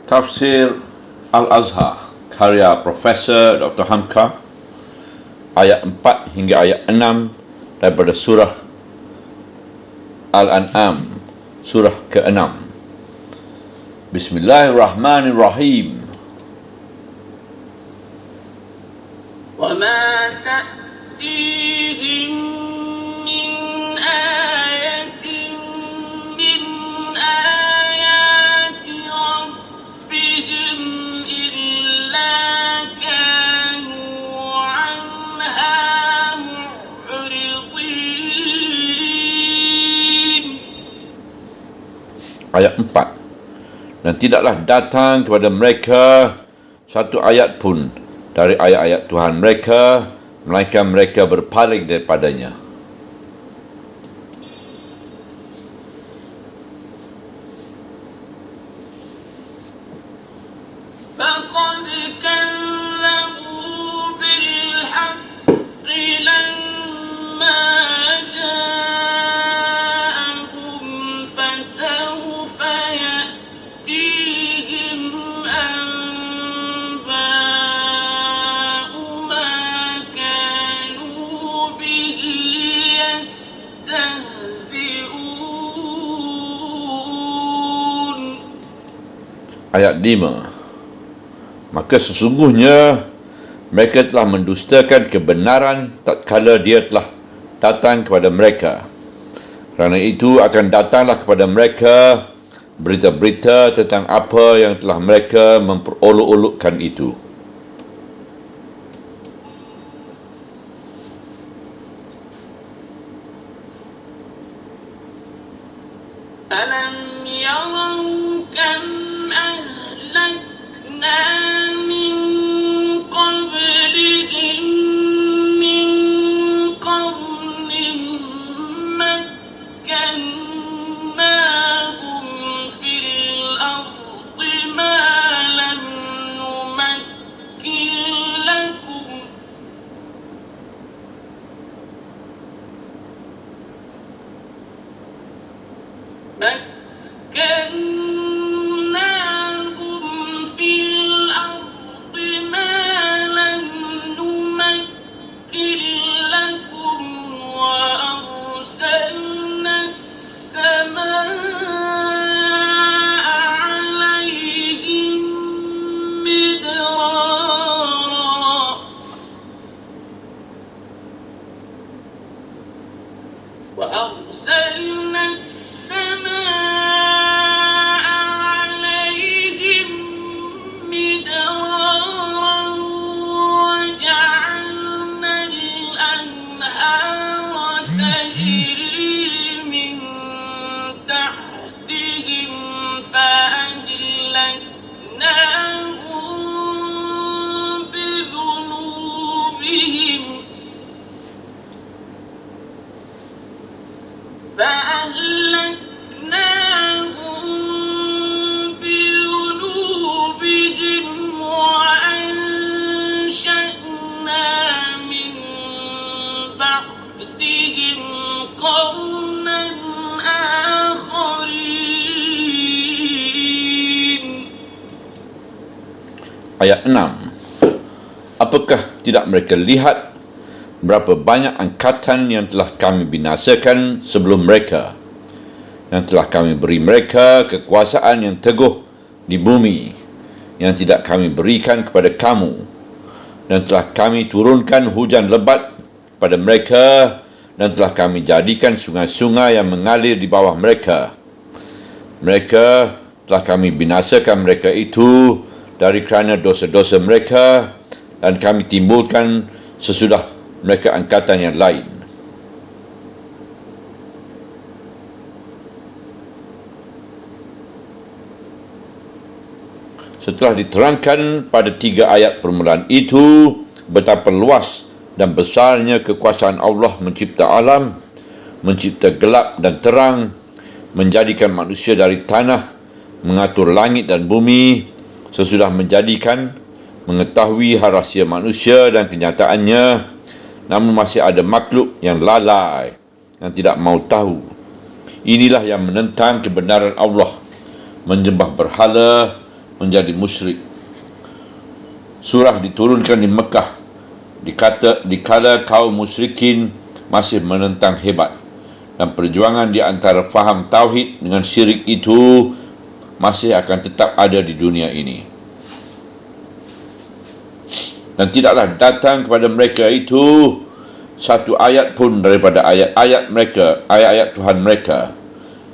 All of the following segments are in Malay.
Tafsir Al-Azhar karya Profesor Dr. Hamka, ayat 4 hingga ayat 6 daripada surah Al-An'am, surah ke-6. Bismillahirrahmanirrahim. وَمَا تَأْتِيهِمْ مِنْ آيَةٍ مِنْ آيَاتِ رَبِّهِمْ إِلَّا كَانُوا عَنْهَا مُعْرِضِينَ. Ayat 4. Dan tidaklah datang kepada mereka satu ayat pun dari ayat-ayat Tuhan mereka, melainkan mereka berpaling daripadanya. فَقَدْ كَذَّبُوا بِالْحَقِّ لَمَّا جَاءَهُمْ فَسَوْفَ يَأْتِيهِمْ أَنبَاءُ مَا كَانُوا بِهِ يَسْتَهْزِئُونَ. Ayat 5. Maka sesungguhnya mereka telah mendustakan kebenaran tatkala dia telah datang kepada mereka. Kerana itu akan datanglah kepada mereka berita-berita tentang apa yang telah mereka memperolok-olokkan itu. أَلَمْ يَرَوْا كَمْ أَهْلَكْنَا مِنْ قَبْلِهِمْ مِنْ قَرْنٍ مَكَّنَّاهُمْ فِي الْأَرْضِ مَا لَمْ نُمَكِّنْ لَكُمْ وَأَرْسَلْنَا السَّمَاءَ عَلَيْهِمْ مِدْرَارًا وَأَرْسَلْنَا السَّمَاءَ عَلَيْهِمْ مِدْرَارًا وَجَعَلْنَا الْأَنْهَارَ تَجْرِي مِنْ تَحْتِهِمْ فَأَهْلَكْنَاهُمْ بِذُنُوبِهِمْ وَأَنشَأْنَا مِنْ بَعْدِهِمْ قَرْنًا آخَرِينَ. Ayat 6. Apakah tidak mereka lihat berapa banyak angkatan yang telah kami binasakan sebelum mereka, yang telah kami beri mereka kekuasaan yang teguh di bumi, yang tidak kami berikan kepada kamu, dan telah kami turunkan hujan lebat pada mereka, dan telah kami jadikan sungai-sungai yang mengalir di bawah mereka. Mereka telah kami binasakan mereka itu dari kerana dosa-dosa mereka, dan kami timbulkan sesudah mereka angkatan yang lain. Setelah diterangkan pada 3 ayat permulaan itu betapa luas dan besarnya kekuasaan Allah mencipta alam, mencipta gelap dan terang, menjadikan manusia dari tanah, mengatur langit dan bumi, sesudah menjadikan, mengetahui hal rahsia manusia dan kenyataannya, namun masih ada makhluk yang lalai, yang tidak mau tahu. Inilah yang menentang kebenaran Allah, menyembah berhala menjadi musyrik. Surah diturunkan di Mekah dikala kaum musyrikin masih menentang hebat, dan perjuangan di antara faham tauhid dengan syirik itu masih akan tetap ada di dunia ini. Dan tidaklah datang kepada mereka itu satu ayat pun daripada ayat-ayat mereka, ayat-ayat Tuhan mereka,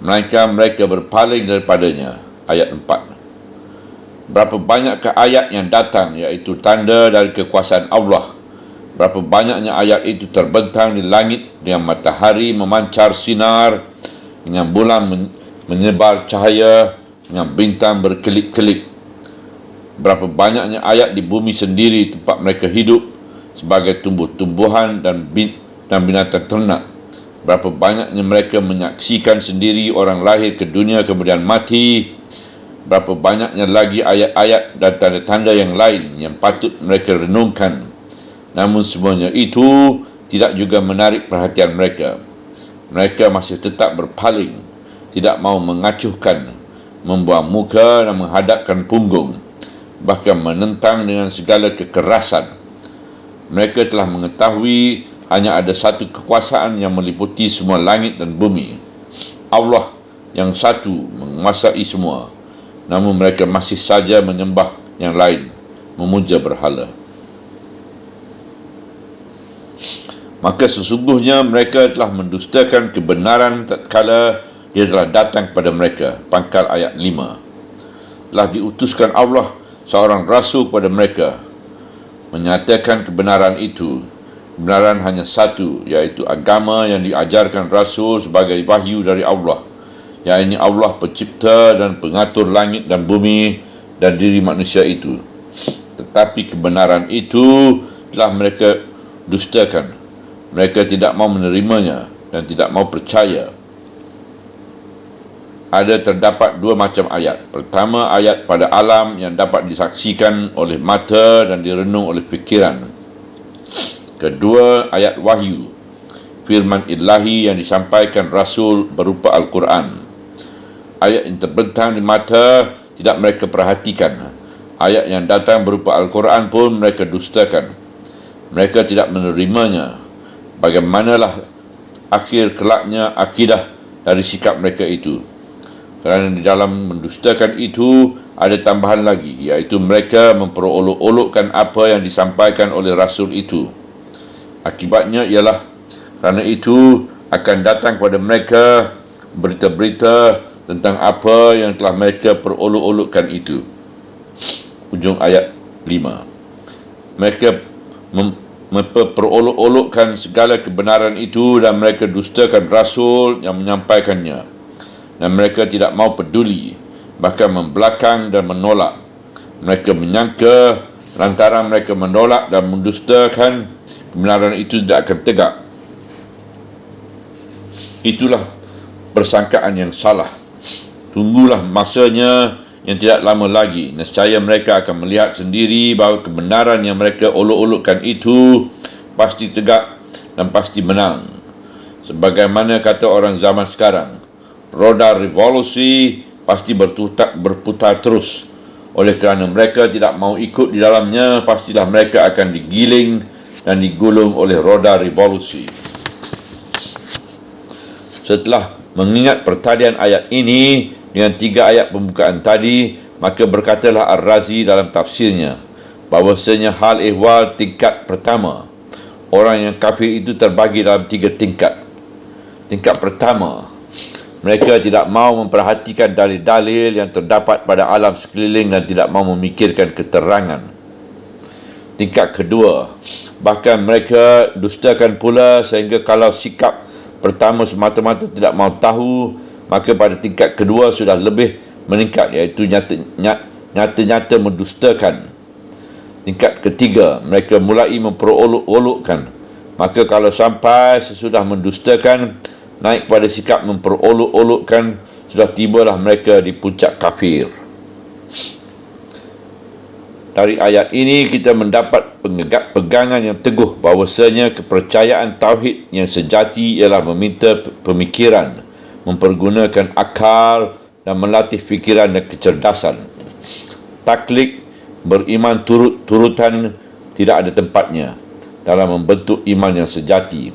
melainkan mereka berpaling daripadanya. Ayat 4. Berapa banyakkah ayat yang datang, iaitu tanda dari kekuasaan Allah. Berapa banyaknya ayat itu terbentang di langit, dengan matahari memancar sinar, dengan bulan menyebar cahaya, dengan bintang berkelip-kelip. Berapa banyaknya ayat di bumi sendiri, tempat mereka hidup, sebagai tumbuh-tumbuhan dan binatang ternak. Berapa banyaknya mereka menyaksikan sendiri orang lahir ke dunia kemudian mati. Berapa banyaknya lagi ayat-ayat dan tanda-tanda yang lain yang patut mereka renungkan. Namun semuanya itu tidak juga menarik perhatian mereka. Mereka masih tetap berpaling, tidak mau mengacuhkan, membuang muka dan menghadapkan punggung, bahkan menentang dengan segala kekerasan. Mereka telah mengetahui hanya ada satu kekuasaan yang meliputi semua langit dan bumi. Allah yang satu menguasai semua. Namun mereka masih saja menyembah yang lain, memuja berhala. Maka sesungguhnya mereka telah mendustakan kebenaran tatkala dia telah datang kepada mereka. Pangkal ayat 5. Telah diutuskan Allah seorang rasul kepada mereka, menyatakan kebenaran itu. Kebenaran hanya satu, iaitu agama yang diajarkan rasul sebagai wahyu dari Allah, yakni Allah pencipta dan pengatur langit dan bumi dan diri manusia itu. Tetapi kebenaran itu telah mereka dustakan. Mereka tidak mau menerimanya dan tidak mau percaya. Terdapat dua macam ayat. Pertama, ayat pada alam yang dapat disaksikan oleh mata dan direnung oleh fikiran. Kedua, ayat wahyu, firman ilahi yang disampaikan Rasul berupa Al-Quran. Ayat yang terbentang di mata tidak mereka perhatikan. Ayat yang datang berupa Al-Quran pun mereka dustakan. Mereka tidak menerimanya. Bagaimanalah akhir kelaknya akidah dari sikap mereka itu? Kerana di dalam mendustakan itu ada tambahan lagi, iaitu mereka memperolok-olokkan apa yang disampaikan oleh Rasul itu. Akibatnya ialah kerana itu akan datang kepada mereka berita-berita tentang apa yang telah mereka perolok-olokkan itu. Ujung ayat 5. Mereka memperolok-olokkan segala kebenaran itu dan mereka dustakan Rasul yang menyampaikannya. Dan mereka tidak mau peduli, bahkan membelakang dan menolak. Mereka menyangka lantaran mereka menolak dan mendustakan, kebenaran itu tidak akan tegak. Itulah persangkaan yang salah. Tunggulah masanya yang tidak lama lagi. Nescaya mereka akan melihat sendiri bahawa kebenaran yang mereka olok-olokkan itu pasti tegak dan pasti menang. Sebagaimana kata orang zaman sekarang, roda revolusi pasti berputar terus. Oleh kerana mereka tidak mau ikut di dalamnya, pastilah mereka akan digiling dan digulung oleh roda revolusi. Setelah mengingat pertalian ayat ini dengan 3 ayat pembukaan tadi, maka berkatalah Ar-Razi dalam tafsirnya bahawasanya hal ehwal tingkat pertama, orang yang kafir itu terbagi dalam 3 tingkat. Tingkat pertama, mereka tidak mau memperhatikan dalil-dalil yang terdapat pada alam sekeliling dan tidak mau memikirkan keterangan. Tingkat kedua, bahkan mereka dustakan pula sehingga kalau sikap pertama semata-mata tidak mau tahu, maka pada tingkat kedua sudah lebih meningkat, iaitu nyata-nyata mendustakan. Tingkat ketiga, mereka mulai memperolok-olokkan. Maka kalau sampai sesudah mendustakan naik pada sikap memperolok-olokkan, sudah tibalah mereka di puncak kafir. Dari ayat ini kita mendapat pegangan yang teguh bahawasanya kepercayaan tauhid yang sejati ialah meminta pemikiran, mempergunakan akal dan melatih fikiran dan kecerdasan. taklid, beriman turut-turutan tidak ada tempatnya dalam membentuk iman yang sejati.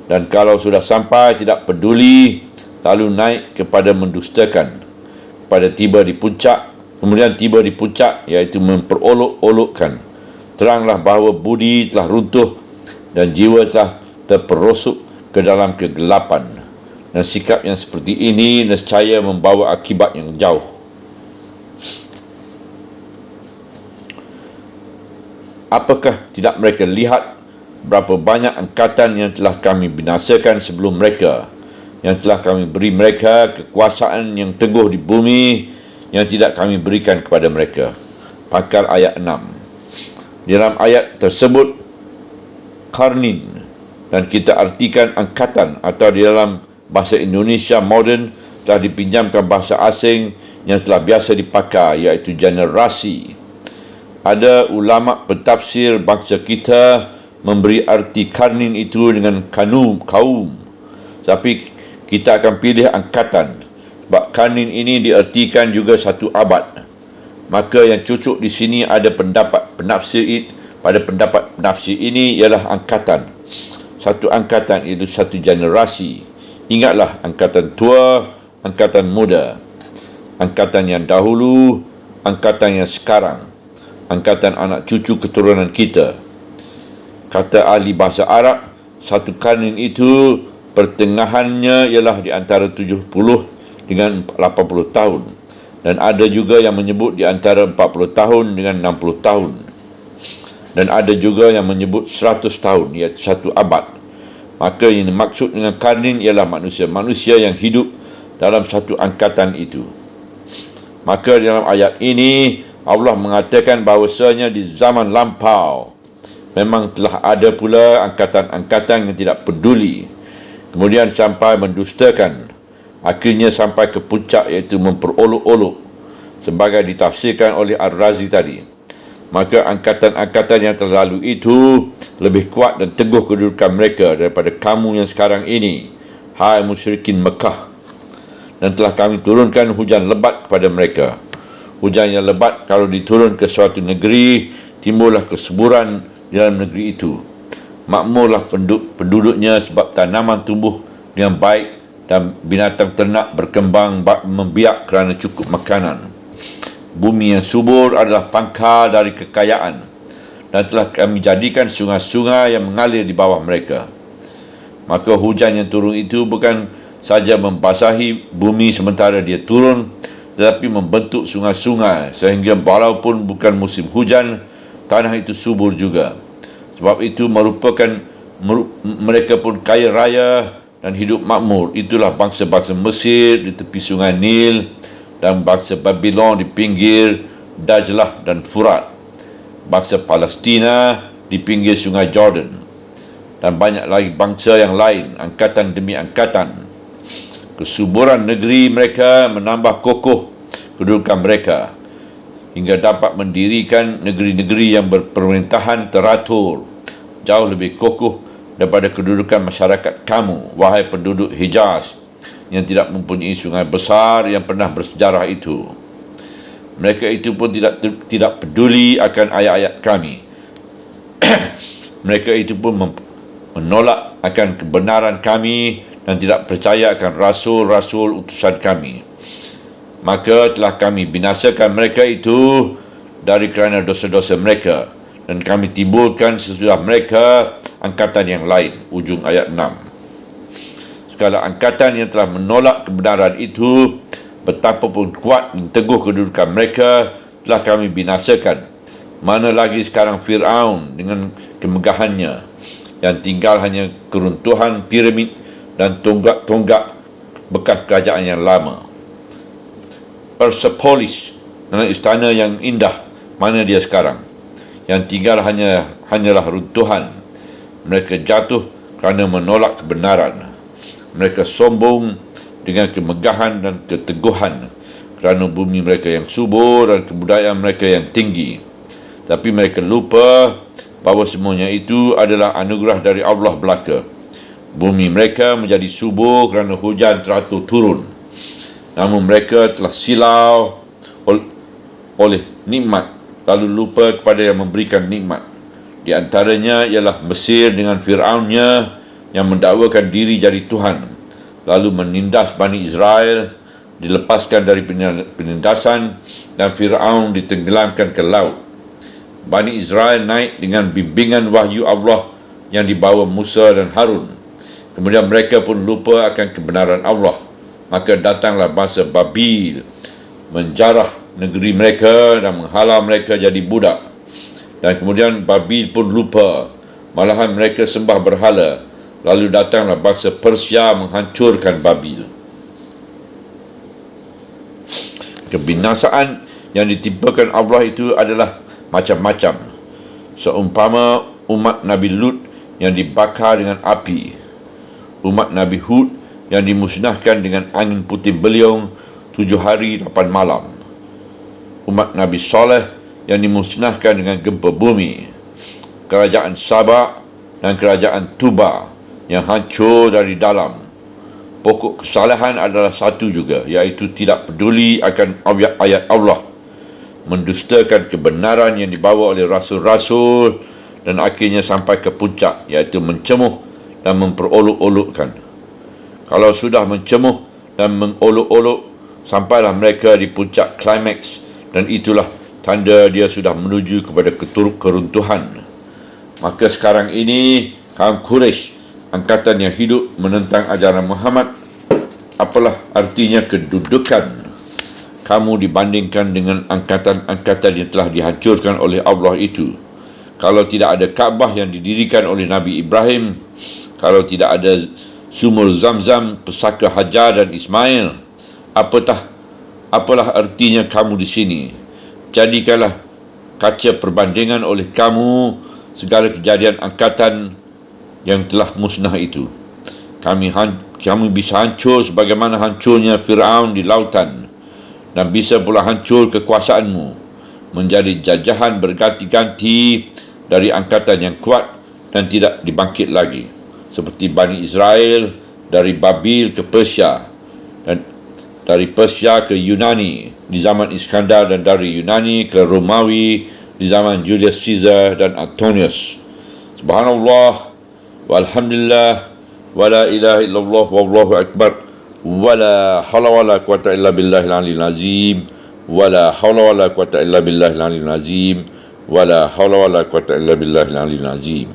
Dan kalau sudah sampai tidak peduli, lalu naik kepada mendustakan, pada tiba di puncak, kemudian tiba di puncak, iaitu memperolok-olokkan. Teranglah bahawa budi telah runtuh dan jiwa telah terperosok ke dalam kegelapan. Dan sikap yang seperti ini nescaya membawa akibat yang jauh. Apakah tidak mereka lihat berapa banyak angkatan yang telah kami binasakan sebelum mereka, yang telah kami beri mereka kekuasaan yang teguh di bumi, yang tidak kami berikan kepada mereka. Pangkal ayat 6. Di dalam ayat tersebut, qarnin, dan kita artikan angkatan, atau di dalam bahasa Indonesia moden telah dipinjamkan bahasa asing yang telah biasa dipakai, iaitu generasi. Ada ulama pentafsir bangsa kita memberi arti qarnin itu dengan kaum. Tapi kita akan pilih angkatan, sebab qarnin ini diartikan juga satu abad. Maka yang cocok di sini ada pendapat penafsir ini ialah angkatan. Satu angkatan itu satu generasi. Ingatlah angkatan tua, angkatan muda, angkatan yang dahulu, angkatan yang sekarang, angkatan anak cucu keturunan kita. Kata ahli bahasa Arab, satu qarnin itu pertengahannya ialah di antara 70 dengan 80 tahun. Dan ada juga yang menyebut di antara 40 tahun dengan 60 tahun. Dan ada juga yang menyebut 100 tahun, iaitu satu abad. Maka yang dimaksud dengan qarnin ialah manusia yang hidup dalam satu angkatan itu. Maka dalam ayat ini, Allah mengatakan bahawasanya di zaman lampau memang telah ada pula angkatan-angkatan yang tidak peduli, kemudian sampai mendustakan, akhirnya sampai ke puncak, iaitu memperolok-olok, sebagai ditafsirkan oleh Ar-Razi tadi. Maka angkatan-angkatan yang terlalu itu lebih kuat dan teguh kedudukan mereka daripada kamu yang sekarang ini, hai musyrikin Mekah. Dan telah kami turunkan hujan lebat kepada mereka. Hujan yang lebat kalau diturun ke suatu negeri, timbullah kesuburan di dalam negeri itu. Makmurlah penduduknya sebab tanaman tumbuh dengan baik dan binatang ternak berkembang membiak kerana cukup makanan. Bumi yang subur adalah pangkal dari kekayaan, dan telah kami jadikan sungai-sungai yang mengalir di bawah mereka. Maka hujan yang turun itu bukan saja membasahi bumi sementara dia turun, tetapi membentuk sungai-sungai sehingga walaupun bukan musim hujan, tanah itu subur juga. Sebab itu mereka pun kaya raya dan hidup makmur. Itulah bangsa-bangsa Mesir di tepi sungai Nil, dan bangsa Babylon di pinggir Dajlah dan Furat, bangsa Palestina di pinggir sungai Jordan, dan banyak lagi bangsa yang lain, angkatan demi angkatan. Kesuburan negeri mereka menambah kokoh kedudukan mereka, hingga dapat mendirikan negeri-negeri yang berpemerintahan teratur, jauh lebih kokoh daripada kedudukan masyarakat kamu, wahai penduduk Hijaz, yang tidak mempunyai sungai besar yang pernah bersejarah itu. Mereka itu pun tidak peduli akan ayat-ayat kami. Mereka itu pun menolak akan kebenaran kami dan tidak percaya akan rasul-rasul utusan kami. Maka telah kami binasakan mereka itu dari kerana dosa-dosa mereka, dan kami timbulkan sesudah mereka angkatan yang lain. Ujung ayat 6. Segala angkatan yang telah menolak kebenaran itu, betapapun kuat dan teguh kedudukan mereka, telah kami binasakan. Mana lagi sekarang Fir'aun dengan kemegahannya, yang tinggal hanya keruntuhan piramid dan tonggak-tonggak bekas kerajaan yang lama. Persepolis, dengan istana yang indah, mana dia sekarang? Yang tinggal hanyalah runtuhan. Mereka jatuh kerana menolak kebenaran. Mereka sombong dengan kemegahan dan keteguhan kerana bumi mereka yang subur dan kebudayaan mereka yang tinggi. Tapi mereka lupa bahawa semuanya itu adalah anugerah dari Allah belaka. Bumi mereka menjadi subur kerana hujan teratur turun. Namun mereka telah silau oleh nikmat, lalu lupa kepada yang memberikan nikmat. Di antaranya ialah Mesir dengan Fir'aunnya yang mendakwakan diri jadi Tuhan, lalu menindas Bani Israel, dilepaskan dari penindasan, dan Fir'aun ditenggelamkan ke laut. Bani Israel naik dengan bimbingan wahyu Allah yang dibawa Musa dan Harun. Kemudian mereka pun lupa akan kebenaran Allah. Maka datanglah bangsa Babil, menjarah negeri mereka dan menghalau mereka jadi budak. Dan kemudian Babil pun lupa, malahan mereka sembah berhala. Lalu datanglah bangsa Persia menghancurkan Babil. Kebinasaan yang ditimpakan Allah itu adalah macam-macam. Seumpama umat Nabi Lut yang dibakar dengan api, umat Nabi Hud yang dimusnahkan dengan angin puting beliung 7 hari 8 malam, umat Nabi Saleh yang dimusnahkan dengan gempa bumi, kerajaan Sabak dan kerajaan Tuba yang hancur dari dalam. Pokok kesalahan adalah satu juga, iaitu tidak peduli akan ayat Allah, mendustakan kebenaran yang dibawa oleh rasul-rasul, dan akhirnya sampai ke puncak, iaitu mencemuh dan memperolok-olokkan. Kalau sudah mencemuh dan mengolok-olok, sampailah mereka di puncak klimaks, dan itulah tanda dia sudah menuju kepada keruntuhan. Maka sekarang ini kaum Quraisy, angkatan yang hidup menentang ajaran Muhammad, apalah artinya kedudukan kamu dibandingkan dengan angkatan-angkatan yang telah dihancurkan oleh Allah itu? Kalau tidak ada Kaabah yang didirikan oleh Nabi Ibrahim, kalau tidak ada sumur Zamzam, pesaka Hajar dan Ismail, apalah artinya kamu di sini? Jadikanlah kaca perbandingan oleh kamu segala kejadian angkatan yang telah musnah itu. Kami bisa hancur sebagaimana hancurnya Fir'aun di lautan, dan bisa pula hancur kekuasaanmu menjadi jajahan berganti-ganti dari angkatan yang kuat dan tidak dibangkit lagi, seperti Bani Israel dari Babil ke Persia, dan dari Persia ke Yunani di zaman Iskandar, dan dari Yunani ke Romawi di zaman Julius Caesar dan Antonius. Subhanallah walhamdulillah wala ilaha illallah wallahu akbar wala hawla wala quwata illa billahil aliyil azim wala hawla wala quwata illa billahil aliyil azim wala hawla wala quwata illa billahil aliyil azim.